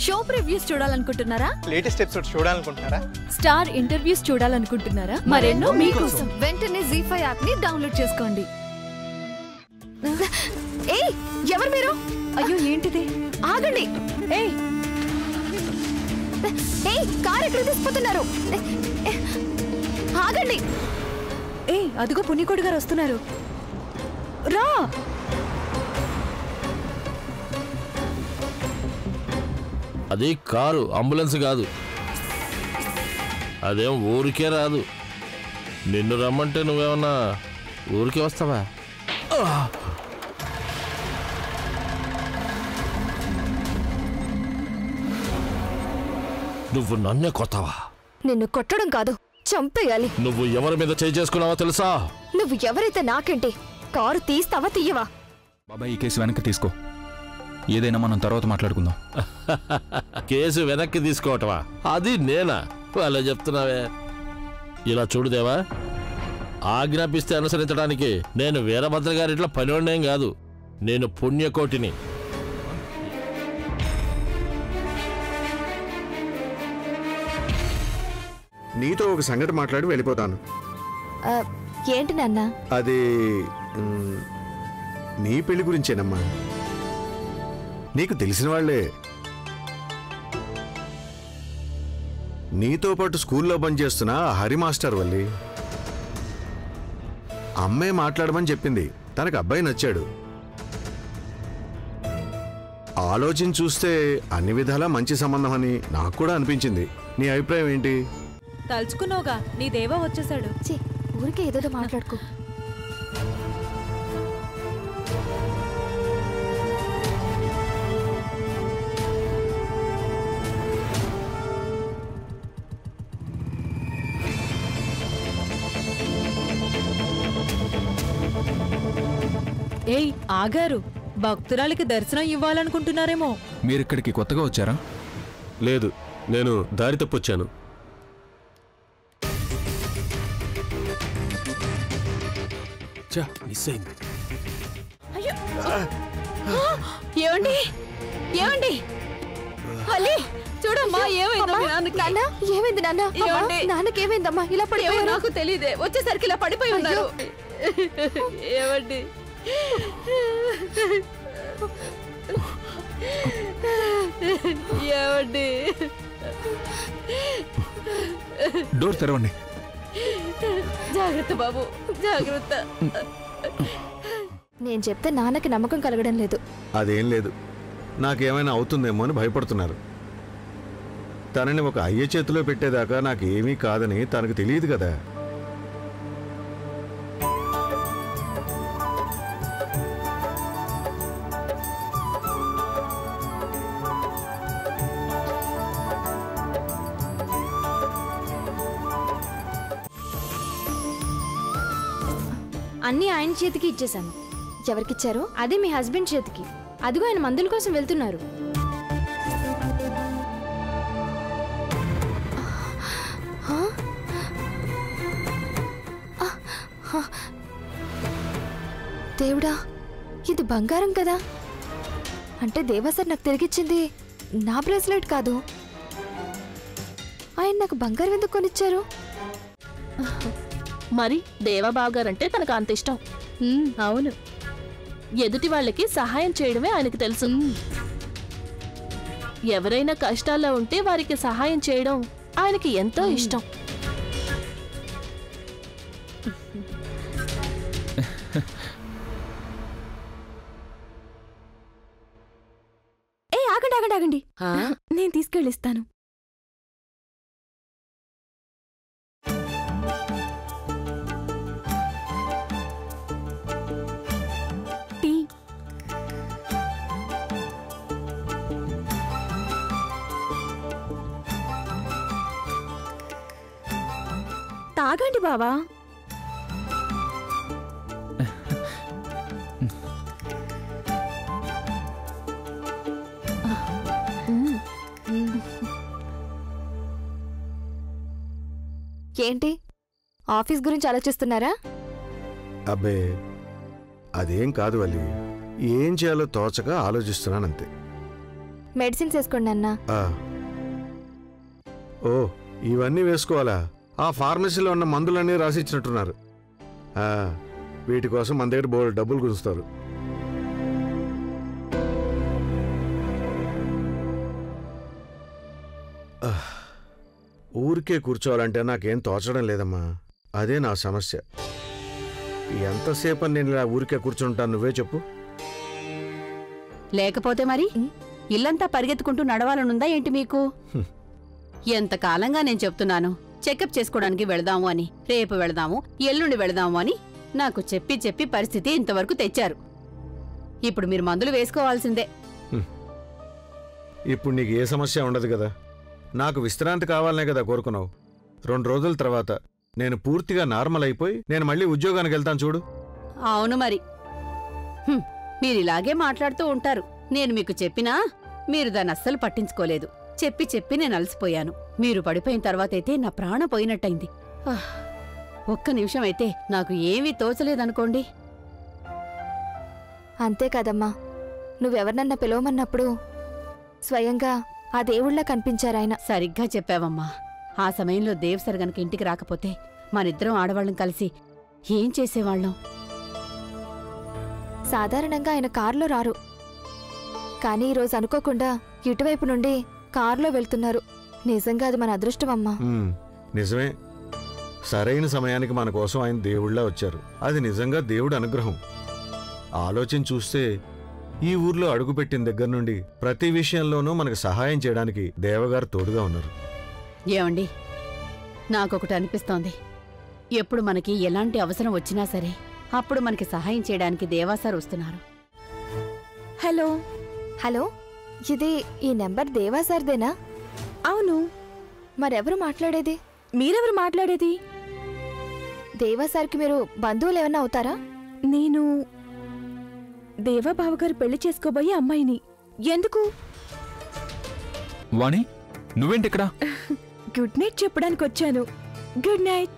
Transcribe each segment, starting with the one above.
Show previews చూడాలనుకుంటున్నారా? Latest episodes చూడాలనుకుంటున్నారా? Star interviews చూడాలనుకుంటున్నారా? మరెన్నో మీకోసం వెంటనే ZEE5 యాప్ ని డౌన్లోడ్ చేసుకోండి. ఏయ్, ఎవరు మీరు? అయ్యో, ఏంటిది? ఆగండి. ఏయ్ ఏయ్, కార్ ఎక్కడ తీసుకుపోతున్నారు? ఆగండి. ఏయ్, అదిగో పుణ్యకోటి గారు వస్తున్నారు. రా. అది కారు, అంబులెన్స్ కాదు. అదేం ఊరికే రాదు. నిన్ను రమ్మంటే నువ్వేమన్నా ఊరికే వస్తావా? నువ్వు నన్నే కొడతావా? నిన్ను కొట్టడం కాదు, చంపేయాలి. నువ్వు ఎవరి మీద చేయి చేసుకున్నావో తెలుసా? నువ్వు ఎవరైతే నాకేంటి? కారు తీస్తావా తీయవా? బాబాయ్, ఈ కేసు వెనక్కి తీసుకో. ఏదైనా మనం తర్వాత మాట్లాడుకుందాం. కేసు వెనక్కి తీసుకోవటమా? అది నేనా? అలా చెప్తున్నావే. ఇలా చూడుదేవా, ఆజ్ఞాపిస్తే అనుసరించడానికి నేను వీరభద్ర గారిట్లా పనివాడినేం కాదు. నేను పుణ్యకోటిని. నీతో ఒక సంగతి మాట్లాడి వెళ్ళిపోతాను. ఏంటి నాన్న? అది నీ పెళ్లి గురించేనమ్మా. నీకు తెలిసిన వాళ్లే. నీతో పాటు స్కూల్లో పనిచేస్తున్న హరి మాస్టర్ వల్లి అమ్మే మాట్లాడమని చెప్పింది. తనకు అబ్బాయి నచ్చాడు. ఆలోచించి చూస్తే అన్ని విధాలా మంచి సంబంధం అని నాకు కూడా అనిపించింది. నీ అభిప్రాయం ఏంటి? తలుచుకున్నావుగా, నీ దేవా వచ్చేసాడు. ఊరికే ఏదో మాట్లాడుకో. ఏయ్, ఆగారు. భక్తురాలికి దర్శనం ఇవ్వాలనుకుంటున్నారేమో. మీరిక్కడికి కొత్తగా వచ్చారా? లేదు, నేను దారి తప్పొచ్చాను. మిస్ అయింది. ఏమండి, ఏమండి? అలీ, చూడమ్మా, ఏమైంది నాన్న? నాన్నకేమైందమ్మా? ఇలా పడిపోయారు. నాకు తెలియదే, వచ్చేసరికి ఇలా పడిపోయి ఉన్నారు. ఏమండి? ఏమండి? డోర్ తెరవండి. జాగ్రత్త బాబు, జాగ్రత్త. నేను చెప్తే నాన్నకి నమ్మకం కలగడం లేదు. అదేం లేదు, నాకేమైనా అవుతుందేమో అని భయపడుతున్నారు. తనని ఒక అయ్య చేతిలో పెట్టేదాకా నాకేమీ కాదని తనకు తెలియదు కదా. అన్నీ ఆయన చేతికి ఇచ్చేశాను. ఎవరికిచ్చారు? అదే మీ హస్బెండ్ చేతికి. అదిగో ఆయన మందుల కోసం వెళ్తున్నారు. దేవుడా, ఇది బంగారం కదా? అంటే దేవా సార్ నాకు తిరిగిచ్చింది నా బ్రేస్లెట్ కాదు. ఆయన నాకు బంగారం ఎందుకు కొనిచ్చారు? మరి దేవాబాబు గారంటే తనకు అంత ఇష్టం. అవును, ఎదుటి వాళ్ళకి సహాయం చేయడమే ఆయనకు తెలుసు. ఎవరైనా కష్టాల్లో ఉంటే వారికి సహాయం చేయడం ఆయనకి ఎంతో ఇష్టం. ఆగండి ఆగండి ఆగండి, నేను తీసుకెళ్ళిస్తాను. తాగండి బావా. ఏంటి, ఆఫీస్ గురించి ఆలోచిస్తున్నారా? అబ్బే, అదేం కాదు వల్లి. ఏం చేయాలో తోచక ఆలోచిస్తున్నానంతే. మెడిసిన్స్ వేసుకోండి అన్న. ఓ ఇవన్నీ వేసుకోవాలా? ఆ ఫార్మసీలో ఉన్న మందులన్నీ రాసిచ్చినట్టున్నారు. వీటి కోసం మన దగ్గర బోల్డ్ డబ్బులు గుంచుతారు. ఊరికే కూర్చోవాలంటే నాకేం తోచడం లేదమ్మా. అదే నా సమస్య. ఎంతసేపు నేను ఇలా ఊరికే కూర్చుంటాను, నువ్వే చెప్పు. లేకపోతే మరి ఇల్లంతా పరిగెత్తుకుంటూ నడవాలనుందా ఏంటి మీకు? ఎంతకాలంగా నేను చెప్తున్నాను చెకప్ చేసుకోవడానికి వెళదాము అని, రేపు వెళదాము, ఎల్లుండి వెళదాము అని నాకు చెప్పి చెప్పి పరిస్థితి ఇంతవరకు తెచ్చారు. ఇప్పుడు మీరు మందులు వేసుకోవాల్సిందే. ఇప్పుడు నీకు ఏ సమస్య ఉండదు కదా. నాకు విశ్రాంతి కావాలనే కదా కోరుకున్నావు. 2 రోజుల తర్వాత నేను పూర్తిగా నార్మల్ అయిపోయి నేను మళ్ళీ ఉద్యోగానికి వెళ్తాను చూడు. అవును మరి. మీరిలాగే మాట్లాడుతూ ఉంటారు. నేను మీకు చెప్పినా మీరు దాన్ని అస్సలు పట్టించుకోలేదు. చెప్పి చెప్పి నేను అలసిపోయాను. మీరు పడిపోయిన తర్వాతైతే నా ప్రాణం పోయినట్టయింది. ఒక్క నిమిషం అయితే నాకు ఏమీ తోచలేదనుకోండి. అంతే కదమ్మా, నువ్వెవరినన్నా పిలవమన్నప్పుడు స్వయంగా ఆ దేవుళ్ళ కనిపించారాయన. సరిగ్గా చెప్పావమ్మా. ఆ సమయంలో దేవసర్ గనక ఇంటికి రాకపోతే మనిద్దరం ఆడవాళ్ళం కలిసి ఏం చేసేవాళ్ళం? సాధారణంగా ఆయన కారులో రారు, కానీ ఈరోజు అనుకోకుండా ఇటువైపు నుండి కారులో వెళ్తున్నారు. నిజంగా అది మన అదృష్టమమ్మా. నిజమే. సరైన సమయానికి మన కోసం ఆయన దేవుళ్ళ వచ్చారు. అది నిజంగా దేవుడి అనుగ్రహం. ఆలోచన చూస్తే ఈ ఊర్లో అడుగుపెట్టిన దగ్గర నుండి ప్రతి విషయంలోనూ మనకు సహాయం చేయడానికి దేవగారు తోడుగా ఉన్నారు. ఏమండి, నాకొకటి అనిపిస్తోంది. ఎప్పుడు మనకి ఎలాంటి అవసరం వచ్చినా సరే అప్పుడు మనకి సహాయం చేయడానికి దేవాసార్ వస్తున్నారు. హలో హలో, ఇది ఈ నెంబర్ దేవాసార్దేనా? అవును. మరెవరు మాట్లాడేది? మీరెవరు మాట్లాడేది? దేవాసార్కి మీరు బంధువులు ఏమన్నా అవుతారా? నేను దేవాబావగారు పెళ్లి చేసుకోబోయే అమ్మాయిని. ఎందుకు? వాణి, నువ్వేంటి ఇక్కడ? గుడ్ నైట్ చెప్పడానికి వచ్చాను. Good night.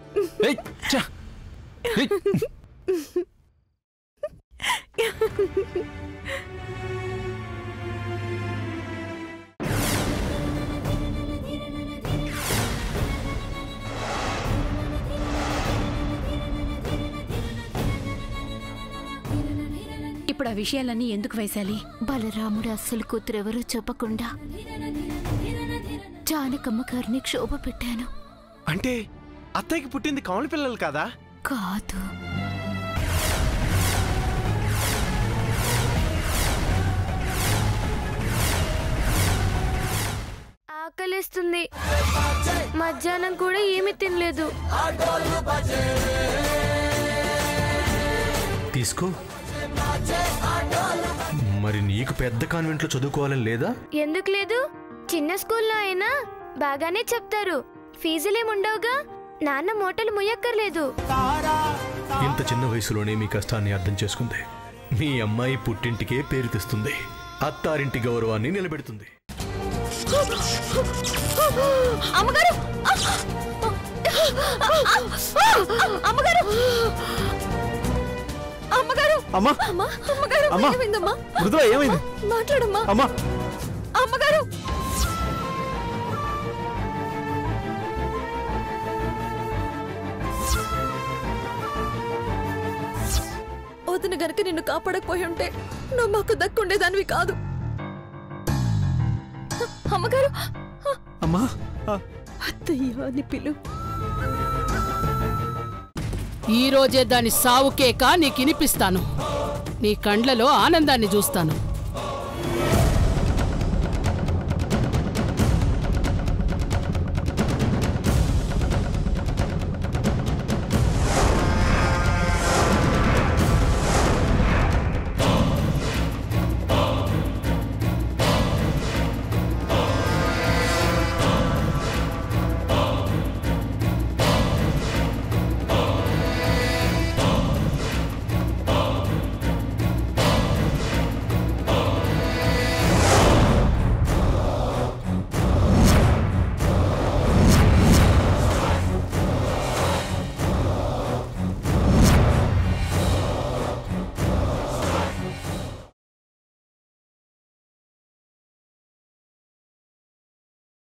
ఇప్పుడు ఆ విషయాలన్నీ ఎందుకు వేశాలి? బలరాముడు అస్సలు కూతురెవరూ చెప్పకుండా జానకమ్మ గారిని క్షోభ పెట్టాను. అంటే అత్తయ్యకి పుట్టింది కమల పిల్లలు కాదా? కాదు. ఆకలిస్తుంది. మధ్యాహ్నం కూడా ఏమీ తినలేదు. తీసుకో. మరి నీకు పెద్ద కాన్వెంట్లో చదువుకోవాలని లేదా? ఎందుకు లేదు? చిన్న స్కూల్లో అయినా బాగానే చెప్తారు. ఫీజులేముండవుగా. నాన్న మూటలు ముయ్యక్కర్లేదు. ఇంత చిన్న వయసులోనే మీ కష్టాన్ని అర్థం చేసుకుంది. మీ అమ్మాయి పుట్టింటికే పేరు తెస్తుంది, అత్తారింటి గౌరవాన్ని నిలబెడుతుంది. అమ్మగారు! అమ్మగారు! అమ్మగారు! అమ్మా! అమ్మగారు! అమ్మా! ఏమైందమ్మా? మృదుల ఏమైంది? మాట్లాడమ్మా. అమ్మా! అమ్మగారు! వదిన గనక నిన్ను కాపాడకపోయి ఉంటే నువ్వు మాకు దక్కుండేదానివి కాదు. అమ్మగారు! అమ్మా! అత్తయ్య అని పిలు. ఈ రోజే దాని సావు కేక నీకినిపిస్తాను. నీ కండ్లలో ఆనందాన్ని చూస్తాను.